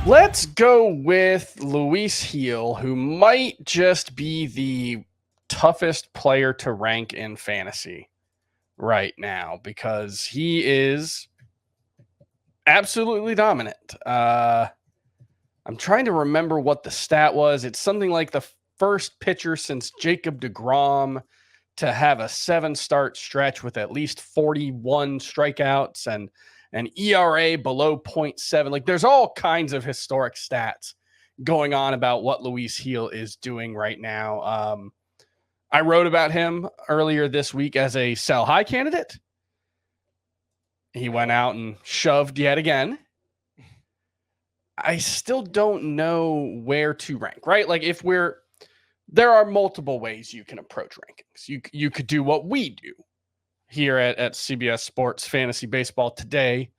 Let's go with Luis Gil, who might just be the toughest player to rank in fantasy right now because he is absolutely dominant. I'm trying to remember what the stat was. It's something like the first pitcher since Jacob deGrom to have a 7-start stretch with at least 41 strikeouts and an ERA below 0.7. Like there's all kinds of historic stats going on about what Luis Gil is doing right now. I wrote about him earlier this week as a sell high candidate. He went out and shoved yet again. I still don't know where to rank, right? Like there are multiple ways you can approach rankings. You could do what we do here at CBS Sports Fantasy Baseball Today,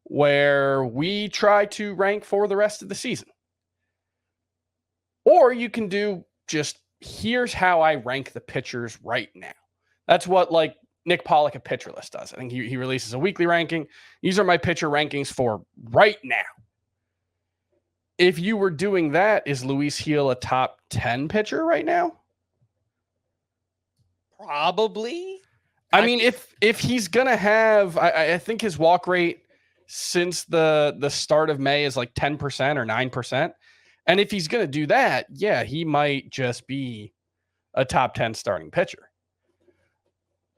where we try to rank for the rest of the season. Or you can do just, here's how I rank the pitchers right now. That's what like Nick Pollock at Pitcher List does. I think he releases a weekly ranking. These are my pitcher rankings for right now. If you were doing that, is Luis Gil a top 10 pitcher right now? Probably. I mean, if he's gonna have, I think his walk rate since the start of May is like 10% or 9%. And if he's gonna do that, yeah, he might just be a top 10 starting pitcher.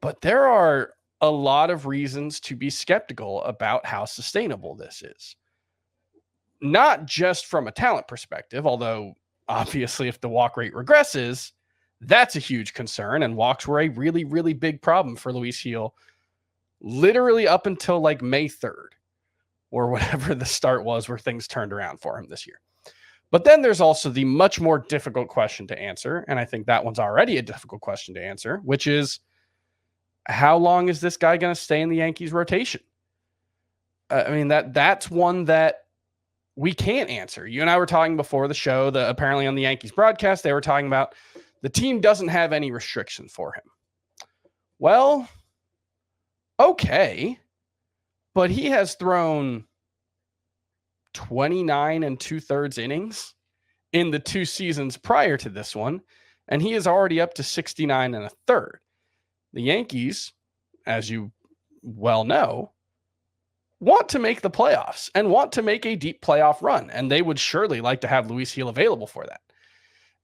But there are a lot of reasons to be skeptical about how sustainable this is. Not just from a talent perspective, although obviously if the walk rate regresses, that's a huge concern. And walks were a really, really big problem for Luis Gil literally up until like May 3rd or whatever the start was where things turned around for him this year. But then there's also the much more difficult question to answer. And I think that one's already a difficult question to answer, which is how long is this guy going to stay in the Yankees rotation? I mean, that's one that we can't answer. You and I were talking before the show, apparently on the Yankees broadcast, they were talking about the team doesn't have any restriction for him. Well, okay, but he has thrown 29 2/3 innings in the 2 seasons prior to this one, and he is already up to 69 1/3. The Yankees, as you well know, want to make the playoffs and want to make a deep playoff run. And they would surely like to have Luis Gil available for that.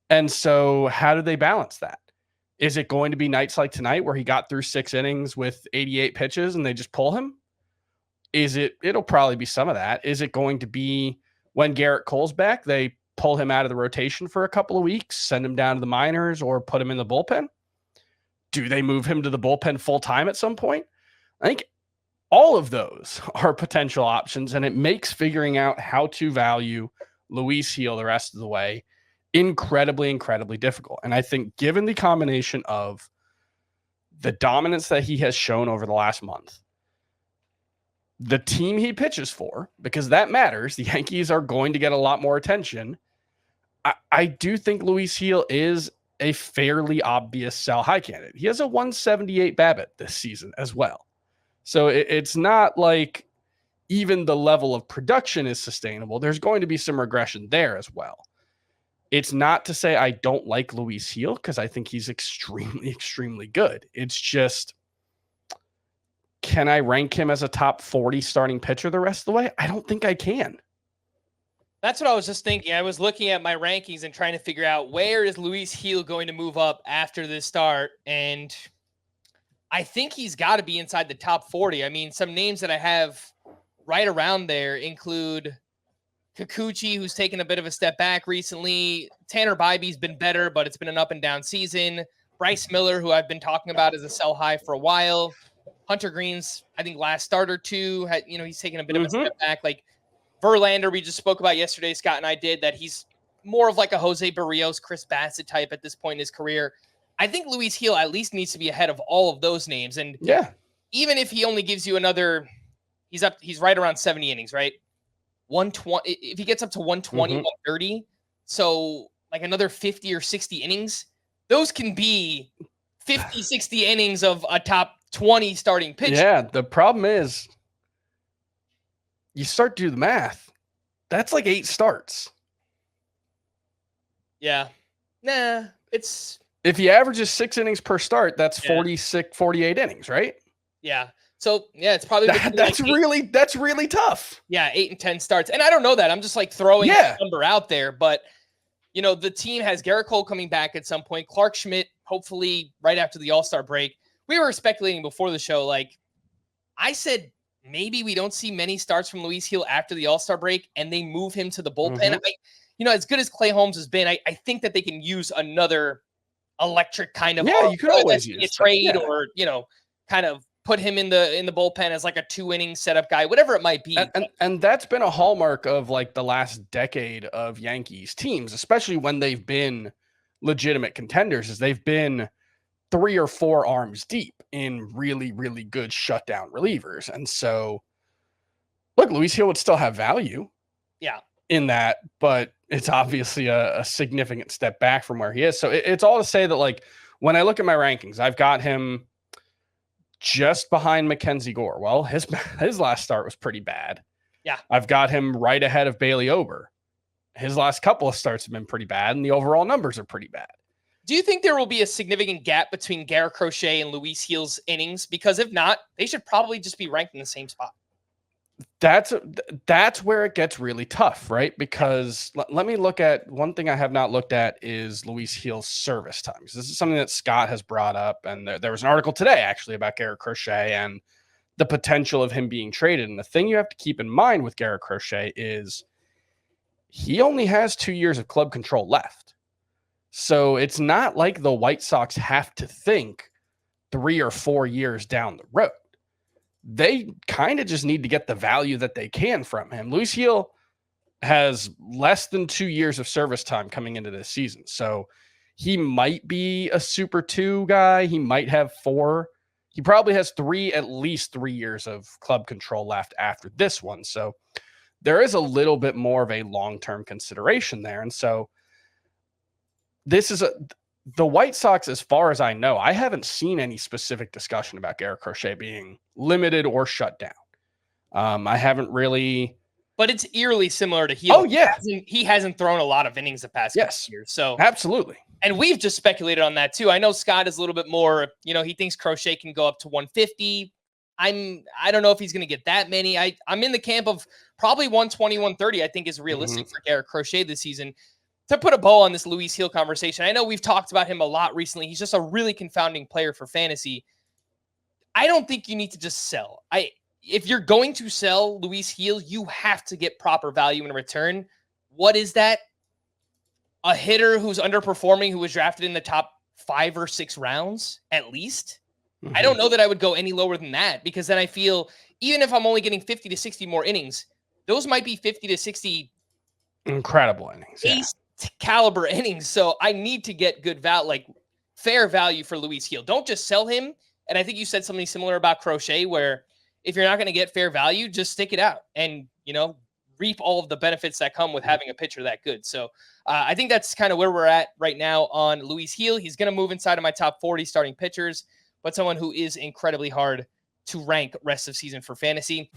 And so how do they balance that? Is it going to be nights like tonight where he got through 6 innings with 88 pitches and they just pull him? It'll probably be some of that. Is it going to be when Garrett Cole's back, they pull him out of the rotation for a couple of weeks, send him down to the minors or put him in the bullpen? Do they move him to the bullpen full time at some point? I think all of those are potential options, and it makes figuring out how to value Luis Gil the rest of the way incredibly, incredibly difficult. And I think given the combination of the dominance that he has shown over the last month, the team he pitches for, because that matters, the Yankees are going to get a lot more attention. I do think Luis Gil is a fairly obvious sell high candidate. He has a 178 BABIP this season as well. So it's not like even the level of production is sustainable. There's going to be some regression there as well. It's not to say I don't like Luis Gil because I think he's extremely, extremely good. It's just, can I rank him as a top 40 starting pitcher the rest of the way? I don't think I can. That's what I was just thinking. I was looking at my rankings and trying to figure out where is Luis Gil going to move up after this start. And I think he's got to be inside the top 40. I mean, some names that I have right around there include Kikuchi, who's taken a bit of a step back recently. Tanner Bybee's been better, but it's been an up and down season. Bryce Miller, who I've been talking about as a sell high for a while. Hunter Green's, I think, last start or two, he's taken a bit of a step back. Like Verlander, we just spoke about yesterday, Scott and I did, that he's more of like a Jose Barrios, Chris Bassett type at this point in his career. I think Luis Gil at least needs to be ahead of all of those names. And yeah, even if he only gives you another, he's right around 70 innings, right? 120. If he gets up to 120, 130, so like another 50 or 60 innings, those can be 50, 60 innings of a top 20 starting pitcher. Yeah, the problem is you start to do the math. That's like 8 starts. Yeah. Nah, it's... If he averages 6 innings per start, that's Yeah. 48 innings, right? Yeah. So, yeah, it's probably... That's really tough. Yeah, 8 and 10 starts. And I don't know that. I'm just like throwing that number out there. But, you know, the team has Garrett Cole coming back at some point. Clark Schmidt, hopefully right after the All-Star break. We were speculating before the show, like, I said maybe we don't see many starts from Luis Gil after the All-Star break, and they move him to the bullpen. Mm-hmm. As good as Clay Holmes has been, I think that they can use another electric kind of you could always use a trade or, kind of put him in the bullpen as like a 2-inning setup guy, whatever it might be. And that's been a hallmark of like the last decade of Yankees teams, especially when they've been legitimate contenders, is they've been 3 or 4 arms deep in really, really good shutdown relievers. And so, look, Luis Gil would still have value in that, but it's obviously a significant step back from where he is. So it's all to say that, like, when I look at my rankings, I've got him just behind Mackenzie Gore. Well, his last start was pretty bad. Yeah. I've got him right ahead of Bailey Ober. His last couple of starts have been pretty bad, and the overall numbers are pretty bad. Do you think there will be a significant gap between Garrett Crochet and Luis Gil's innings? Because if not, they should probably just be ranked in the same spot. That's where it gets really tough, right? Because let me look at one thing I have not looked at is Luis Gil's service times. This is something that Scott has brought up, and there was an article today actually about Garrett Crochet and the potential of him being traded. And the thing you have to keep in mind with Garrett Crochet is he only has 2 years of club control left. So it's not like the White Sox have to think 3 or 4 years down the road. They kind of just need to get the value that they can from him. Luis Gil has less than 2 years of service time coming into this season. So he might be a Super 2 guy. He might have 4. He probably has at least 3 years of club control left after this one. So there is a little bit more of a long-term consideration there. And so this is the White Sox, as far as I know, I haven't seen any specific discussion about Garrett Crochet being limited or shut down. I haven't really. But it's eerily similar to Gil. Oh, yeah. He hasn't thrown a lot of innings the past couple years. So absolutely. And we've just speculated on that too. I know Scott is a little bit more, he thinks Crochet can go up to 150. I don't know if he's going to get that many. I'm in the camp of probably 120, 130, I think is realistic for Garrett Crochet this season. To put a bow on this Luis Gil conversation, I know we've talked about him a lot recently. He's just a really confounding player for fantasy. I don't think you need to just sell. If you're going to sell Luis Gil, you have to get proper value in return. What is that? A hitter who's underperforming, who was drafted in the top 5 or 6 rounds, at least? I don't know that I would go any lower than that, because then I feel, even if I'm only getting 50 to 60 more innings, those might be 50 to 60 incredible innings. Ace caliber innings. So I need to get good fair value for Luis Gil. Don't just sell him. And I think you said something similar about Crochet, where if you're not going to get fair value, just stick it out and, reap all of the benefits that come with having a pitcher that good. So I think that's kind of where we're at right now on Luis Gil. He's going to move inside of my top 40 starting pitchers, but someone who is incredibly hard to rank rest of season for fantasy.